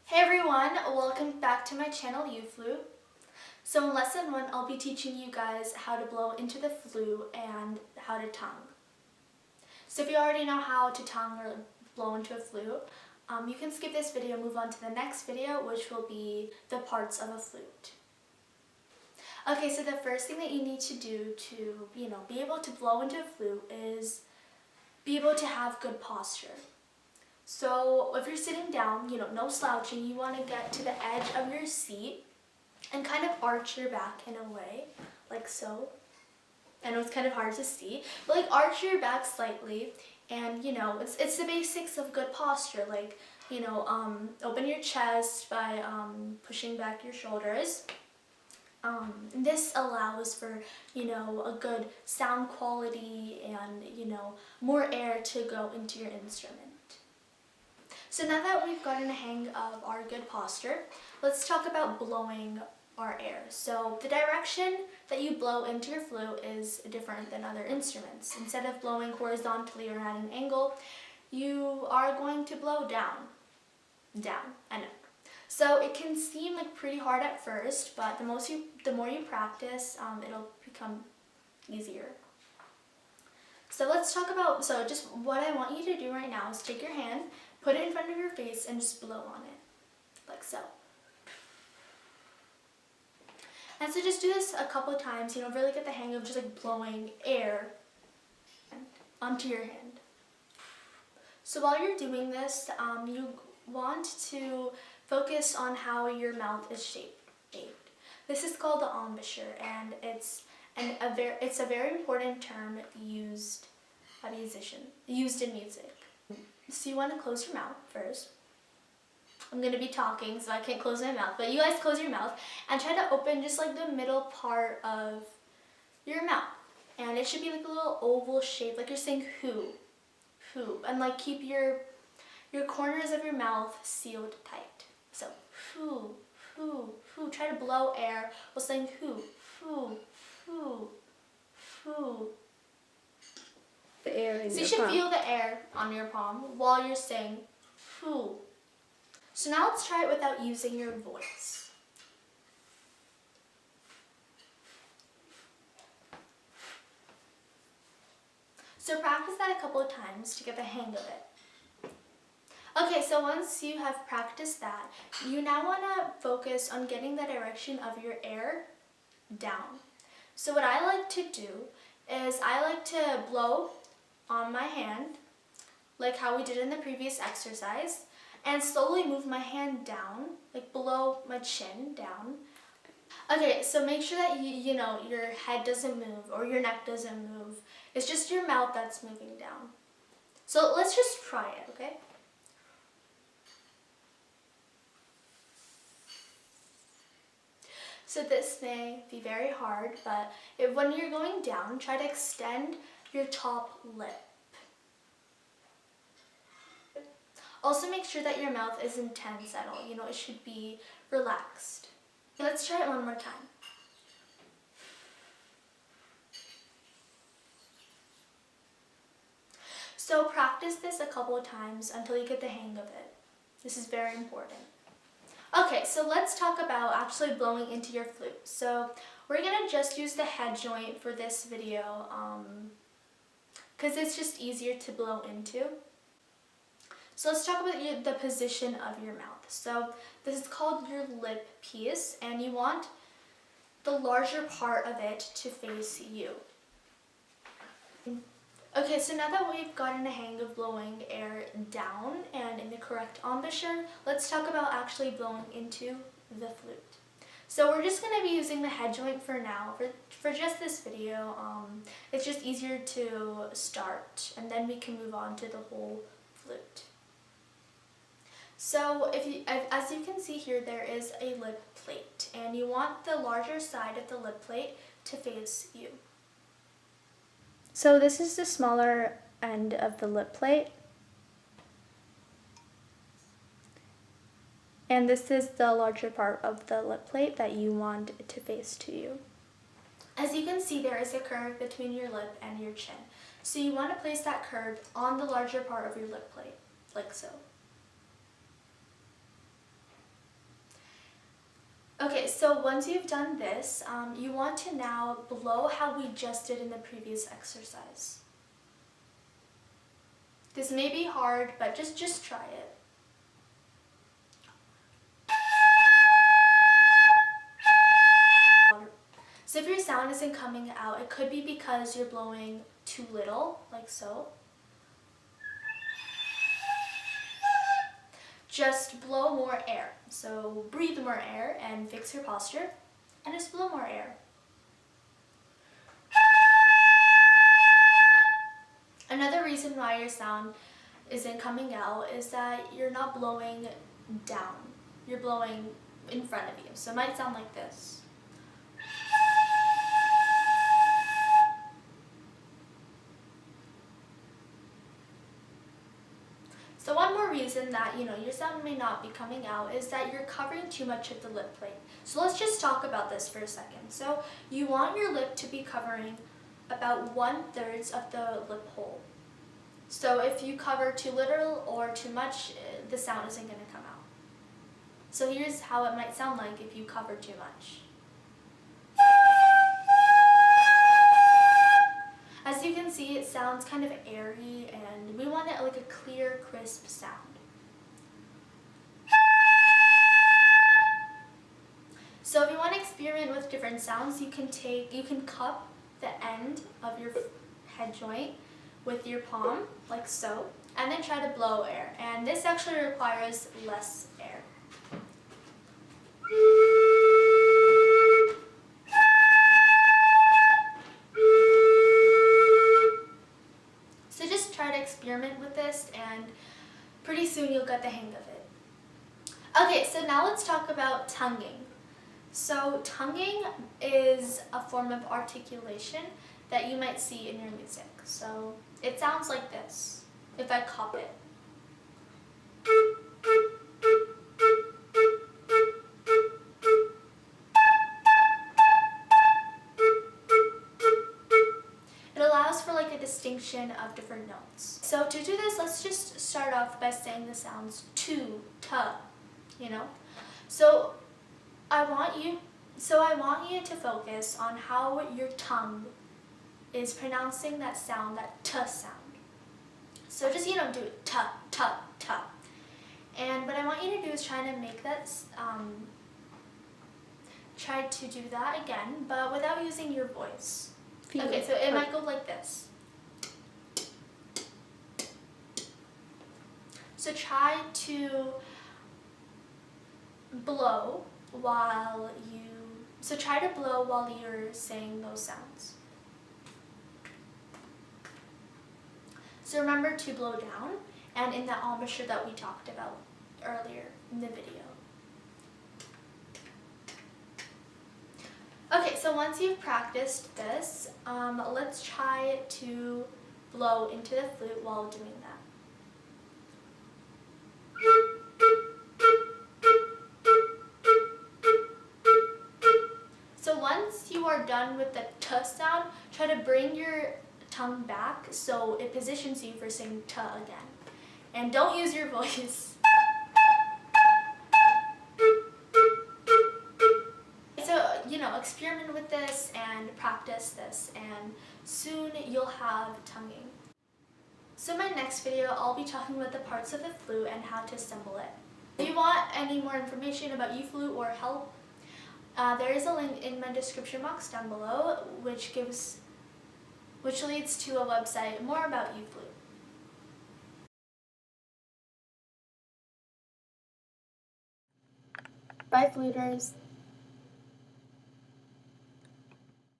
Hey everyone, welcome back to my channel, You-Flute. So in lesson 1, I'll be teaching you guys how to blow into the flute and how to tongue. So if you already know how to tongue or blow into a flute, you can skip this video and move on to the next video, which will be the parts of a flute. Okay, so the first thing that you need to do to, be able to blow into a flute is be able to have good posture. So if you're sitting down, no slouching, you want to get to the edge of your seat and kind of arch your back in a way, like so. I know it's kind of hard to see, but like arch your back slightly, and it's the basics of good posture, like, open your chest by pushing back your shoulders. This allows for, a good sound quality and, more air to go into your instrument. So now that we've gotten a hang of our good posture, let's talk about blowing our air. So the direction that you blow into your flute is different than other instruments. Instead of blowing horizontally or at an angle, you are going to blow down. I know. So it can seem like pretty hard at first, but the more you practice, it'll become easier. So let's talk about, just what I want you to do right now is take your hand, put it in front of your face, and just blow on it, like so. And so just do this a couple of times, really get the hang of just like blowing air onto your hand. So while you're doing this, you want to focus on how your mouth is shaped. This is called the embouchure, and it's a very important term used in music. So you want to close your mouth first. I'm going to be talking, so I can't close my mouth, but you guys close your mouth and try to open just like the middle part of your mouth. And it should be like a little oval shape, like you're saying who. And like keep your corners of your mouth sealed tight. So who. Try to blow air while saying who. The air in so your you should palm. feel the air on your palm while you're saying who. So now let's try it without using your voice. So practice that a couple of times to get the hang of it. Okay, so once you have practiced that, you now want to focus on getting the direction of your air down. So what I like to do is I like to blow on my hand, like how we did in the previous exercise, and slowly move my hand down, like below my chin down. Okay, so make sure that your head doesn't move or your neck doesn't move. It's just your mouth that's moving down. So let's just try it, okay? So this may be very hard, but when you're going down, try to extend your top lip. Also make sure that your mouth isn't tense at all. It should be relaxed. Let's try it one more time. So practice this a couple of times until you get the hang of it. This is very important. Okay, so let's talk about actually blowing into your flute. So we're going to just use the head joint for this video because it's just easier to blow into. So let's talk about the position of your mouth. So this is called your lip piece, and you want the larger part of it to face you. Okay, so now that we've gotten a hang of blowing air down and in the correct embouchure, let's talk about actually blowing into the flute. So we're just going to be using the head joint for now, for just this video. It's just easier to start, and then we can move on to the whole flute. So as you can see here, there is a lip plate, and you want the larger side of the lip plate to face you. So this is the smaller end of the lip plate. And this is the larger part of the lip plate that you want it to face to you. As you can see, there is a curve between your lip and your chin. So you want to place that curve on the larger part of your lip plate, like so. Okay, so once you've done this, you want to now blow how we just did in the previous exercise. This may be hard, but just try it. So if your sound isn't coming out, it could be because you're blowing too little, like so. Just blow more air. So breathe more air and fix your posture, and just blow more air. Another reason why your sound isn't coming out is that you're not blowing down. You're blowing in front of you. So it might sound like this. So one more reason that your sound may not be coming out is that you're covering too much of the lip plate. So let's just talk about this for a second. So you want your lip to be covering about 1/3 of the lip hole. So if you cover too little or too much, the sound isn't going to come out. So here's how it might sound like if you cover too much. As you can see, it sounds kind of airy, and we want it like a clear, crisp sound. So if you want to experiment with different sounds, you can cup the end of your head joint with your palm, like so, and then try to blow air. And this actually requires less air. So just try to experiment with this, and pretty soon you'll get the hang of it. Okay, so now let's talk about tonguing. So tonguing is a form of articulation that you might see in your music. So it sounds like this, if I cup it. It allows for like a distinction of different notes. So to do this, let's just start off by saying the sounds tu, ta, So I want you to focus on how your tongue is pronouncing that sound, that t sound. So just, do it, ta, ta, ta. And what I want you to do is try to make that, try to do that again, but without using your voice. Okay, so it might go like this. So try to blow while you're saying those sounds. So remember to blow down and in the embouchure that we talked about earlier in the video. Okay, so once you've practiced this, let's try to blow into the flute while doing that. So once you are done with the t sound, try to bring your tongue back so it positions you for saying t again. And don't use your voice. So, experiment with this and practice this, and soon you'll have tonguing. So in my next video, I'll be talking about the parts of the flute and how to assemble it. If you want any more information about You-Flute or help, there is a link in my description box down below, which leads to a website more about You-Flute. Bye, Fluters.